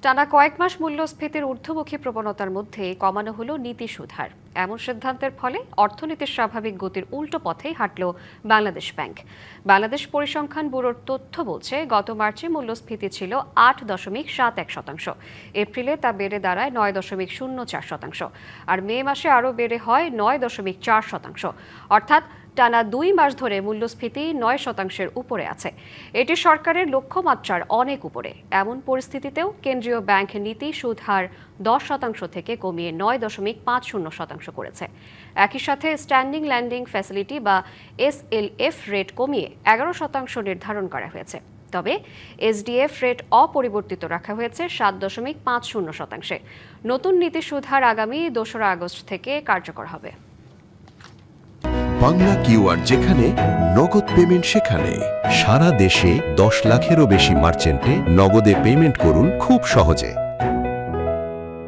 টানা কয়েক মাস মূল্যস্ফীতির ঊর্ধ্বমুখী প্রবণতার মধ্যে কমানো হলো নীতি সুধার। এমন সিদ্ধান্তের ফলে অর্থনীতির স্বাভাবিক গতির উল্টো পথেই হাঁটল বাংলাদেশ ব্যাংক। বাংলাদেশ পরিসংখ্যান ব্যুরোর তথ্য বলছে, গত মার্চে মূল্যস্ফীতি ছিল 8.71%। এপ্রিলে তা বেড়ে দাঁড়ায় 9.04%, আর মে মাসে আরও বেড়ে হয় 9.4%। অর্থাৎ টানা 2 মাস ধরে মূল্যস্ফীতি 9%-এর উপরে আছে। এটি সরকারের লক্ষ্যমাত্রার অনেক উপরে। এমন পরিস্থিতিতেও কেন্দ্রীয় ব্যাংক নীতি সুদ হার 10% থেকে কমিয়ে 9.50% করেছে। একই সাথে স্ট্যান্ডিং ল্যান্ডিং ফ্যাসিলিটি বা SLF রেট কমিয়ে 11% নির্ধারণ করা হয়েছে। তবে SDF রেট অপরিবর্তিত রাখা হয়েছে 7.50%। নতুন নীতি সুদ হার আগামী 2রা আগস্ট থেকে কার্যকর হবে। বাংলা কিউআর, যেখানে নগদ পেমেন্ট সেখানে। সারা দেশে 10 লাখেরও বেশি মার্চেন্টে নগদে পেমেন্ট করুন খুব সহজে।